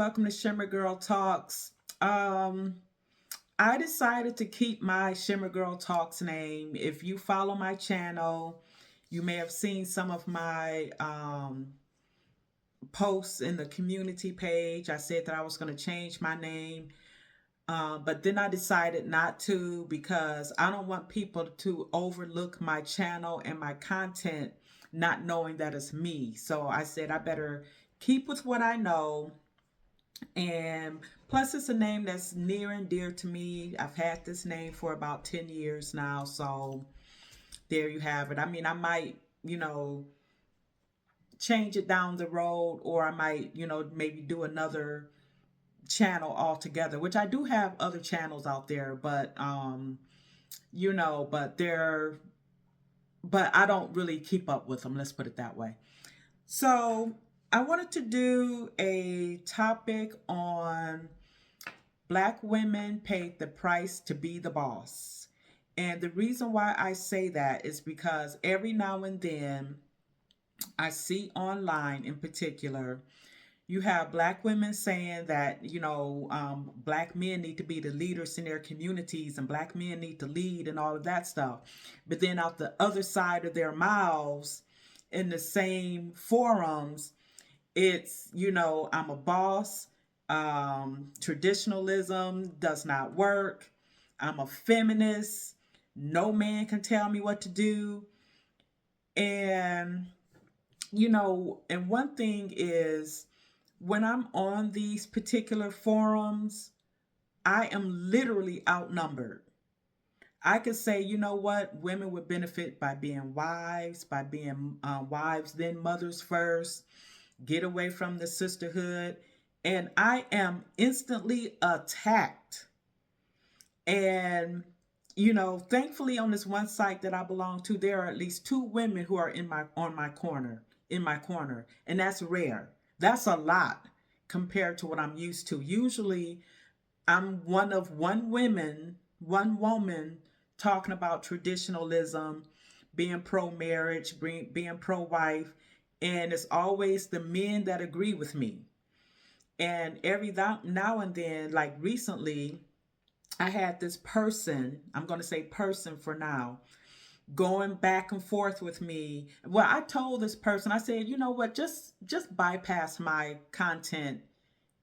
welcome to Shimmer Girl Talks. Um, I decided to keep my Shimmer Girl Talks name. If you follow my channel, you may have seen some of my posts in the community page. I said that I was going to change my name, but then I decided not to because I don't want people to overlook my channel and my content not knowing that it's me. So I said I better keep with what I know. And plus, it's a name that's near and dear to me. I've had this name for about 10 years now. So there you have it. I mean, I might, change it down the road, or I might, maybe do another channel altogether, which I do have other channels out there, but, but but I don't really keep up with them. Let's put it that way. So I wanted to do a topic on Black women paid the price to be the boss. And the reason why I say that is because every now and then I see online in particular, you have Black women saying that, Black men need to be the leaders in their communities and Black men need to lead and all of that stuff. But then out the other side of their mouths in the same forums, it's, I'm a boss. Traditionalism does not work. I'm a feminist. No man can tell me what to do. And, and one thing is when I'm on these particular forums, I am literally outnumbered. I could say, you know what, women would benefit by being wives, wives, then mothers first, get away from the sisterhood. And I am instantly attacked. And, thankfully on this one site that I belong to, there are at least two women who are in my corner. And that's rare. That's a lot compared to what I'm used to. Usually I'm one woman talking about traditionalism, being pro-marriage, being pro-wife, and it's always the men that agree with me. And every now and then, like recently, I had this person, I'm going to say person for now, going back and forth with me. Well, I told this person, I said, you know what, just bypass my content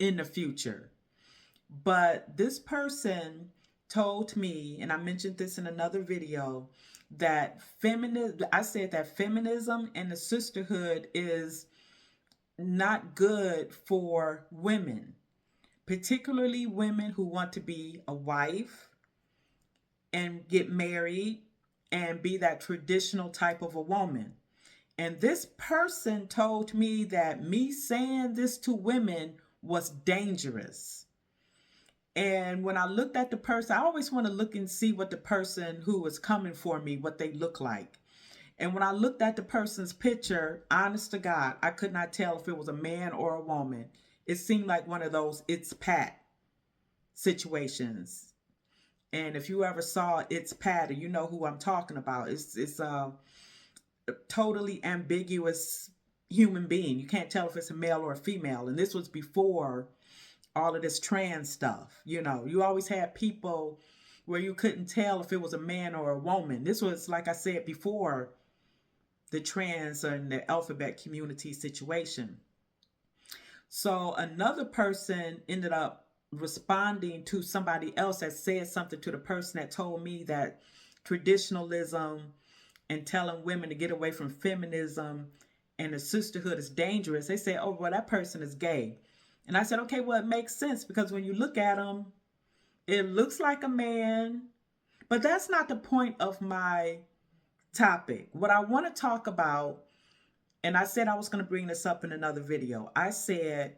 in the future. But this person told me, and I mentioned this in another video, that I said that feminism and the sisterhood is not good for women, particularly women who want to be a wife and get married and be that traditional type of a woman. And this person told me that me saying this to women was dangerous. And when I looked at the person, I always want to look and see what the person who was coming for me, what they look like. And when I looked at the person's picture, honest to God, I could not tell if it was a man or a woman. It seemed like one of those It's Pat situations. And if you ever saw It's Pat, you know who I'm talking about. It's a totally ambiguous human being. You can't tell if it's a male or a female. And this was before all of this trans stuff. You always had people where you couldn't tell if it was a man or a woman. This was, like I said before, the trans and the alphabet community situation. So another person ended up responding to somebody else that said something to the person that told me that traditionalism and telling women to get away from feminism and the sisterhood is dangerous. They say, oh, well, that person is gay. And I said, okay, well, it makes sense because when you look at him, it looks like a man. But that's not the point of my topic. What I want to talk about, and I said I was going to bring this up in another video. I said,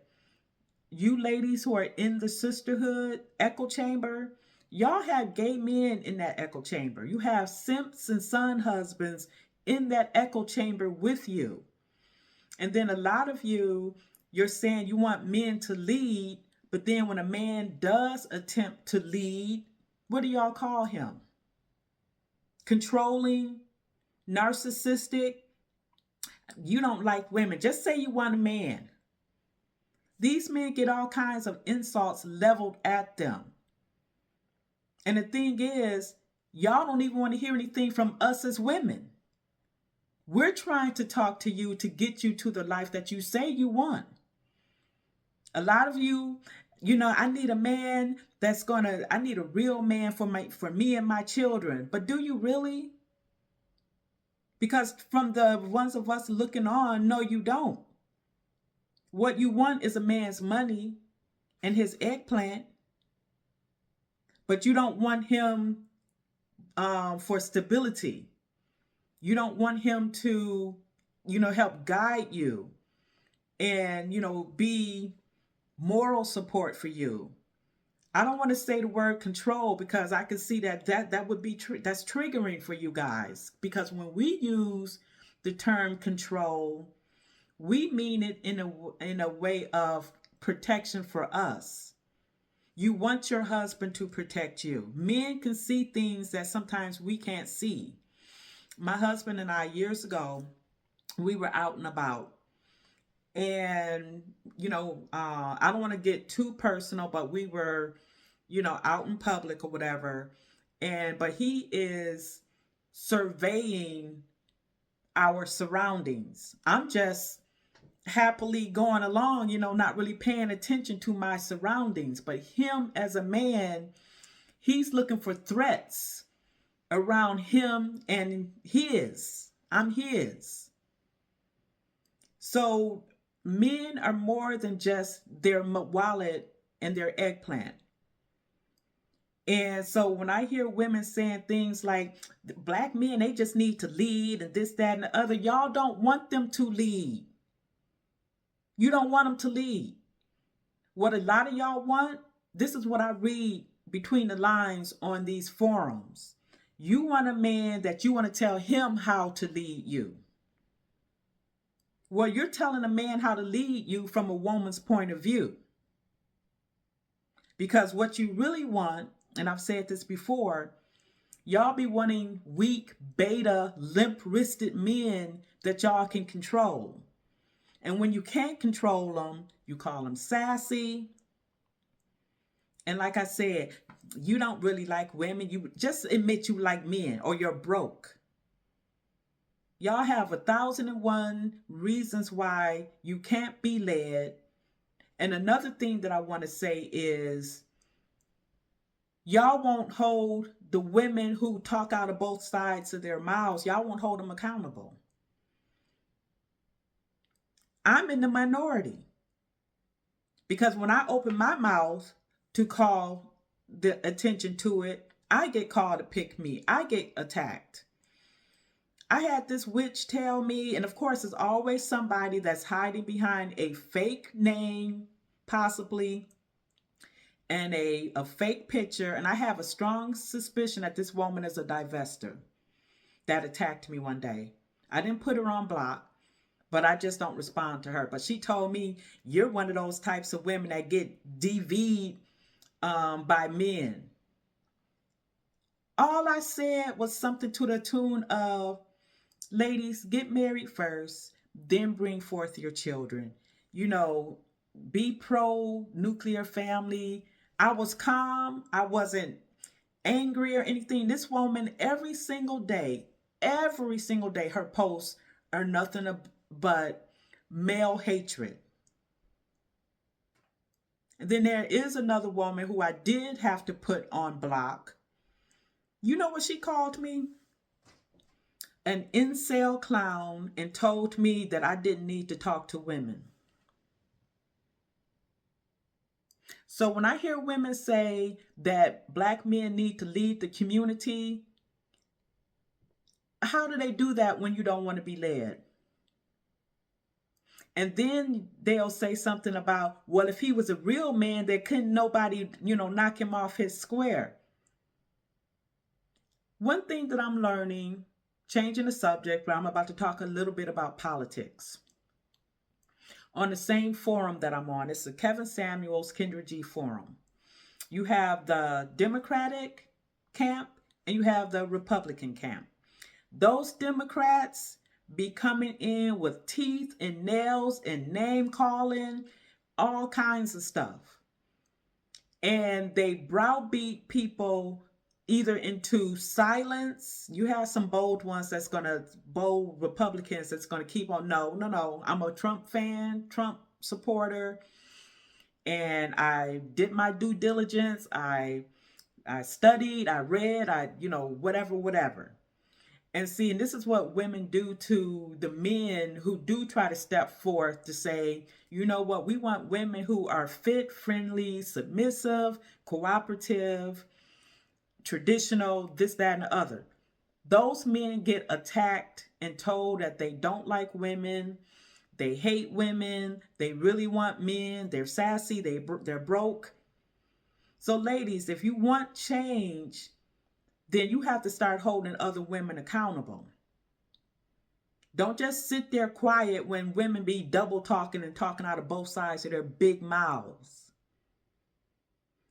you ladies who are in the sisterhood echo chamber, y'all have gay men in that echo chamber. You have simps and son husbands in that echo chamber with you. And then a lot of you're saying you want men to lead, but then when a man does attempt to lead, what do y'all call him? Controlling, narcissistic. You don't like women. Just say you want a man. These men get all kinds of insults leveled at them. And the thing is, y'all don't even want to hear anything from us as women. We're trying to talk to you to get you to the life that you say you want. A lot of you, I need a man I need a real man for me and my children. But do you really? Because from the ones of us looking on, no, you don't. What you want is a man's money and his eggplant, but you don't want him for stability. You don't want him to, help guide you and, be moral support for you. I don't want to say the word control because I can see that would be that's triggering for you guys, because when we use the term control, we mean it in a way of protection for us. You want your husband to protect you. Men can see things that sometimes we can't see. My husband and I, years ago, we were out and about. And, I don't want to get too personal, but we were, out in public or whatever. But he is surveying our surroundings. I'm just happily going along, not really paying attention to my surroundings. But him as a man, he's looking for threats around him and his. I'm his. So men are more than just their wallet and their eggplant. And so when I hear women saying things like black men, they just need to lead and this, that, and the other, y'all don't want them to lead. You don't want them to lead. What a lot of y'all want, this is what I read between the lines on these forums. You want a man that you want to tell him how to lead you. Well, you're telling a man how to lead you from a woman's point of view. Because what you really want, and I've said this before, y'all be wanting weak, beta, limp-wristed men that y'all can control. And when you can't control them, you call them sassy. And like I said, you don't really like women. You just admit you like men, or you're broke. Y'all have 1,001 reasons why you can't be led. And another thing that I want to say is, y'all won't hold the women who talk out of both sides of their mouths, y'all won't hold them accountable. I'm in the minority. Because when I open my mouth to call the attention to it, I get called to pick me. I get attacked. I had this witch tell me, and of course, there's always somebody that's hiding behind a fake name, possibly, and a fake picture. And I have a strong suspicion that this woman is a divester that attacked me one day. I didn't put her on block, but I just don't respond to her. But she told me, you're one of those types of women that get DV'd by men. All I said was something to the tune of, ladies, get married first, then bring forth your children. Be pro-nuclear family. I was calm. I wasn't angry or anything. This woman, every single day, her posts are nothing but male hatred. And then there is another woman who I did have to put on block. You know what she called me? An incel clown, and told me that I didn't need to talk to women. So when I hear women say that black men need to lead the community, how do they do that when you don't want to be led? And then they'll say something about, well, if he was a real man, there couldn't nobody, knock him off his square. One thing that I'm learning, changing the subject, but I'm about to talk a little bit about politics. On the same forum that I'm on, it's the Kevin Samuels Kendra G forum. You have the Democratic camp and you have the Republican camp. Those Democrats be coming in with teeth and nails and name calling, all kinds of stuff. And they browbeat people either into silence. You have some bold ones bold Republicans that's gonna keep on, no, no, no, I'm a Trump fan, Trump supporter, and I did my due diligence. I studied, I read, whatever, whatever. And see, and this is what women do to the men who do try to step forth to say, you know what, we want women who are fit, friendly, submissive, cooperative, traditional, this, that, and the other. Those men get attacked and told that they don't like women, they hate women, they really want men, they're sassy, they're broke. So, ladies, if you want change, then you have to start holding other women accountable. Don't just sit there quiet when women be double talking and talking out of both sides of their big mouths.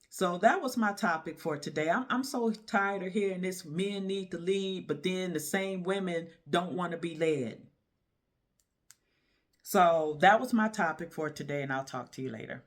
So that was my topic for today. I'm so tired of hearing this men need to lead, but then the same women don't want to be led. So that was my topic for today, and I'll talk to you later.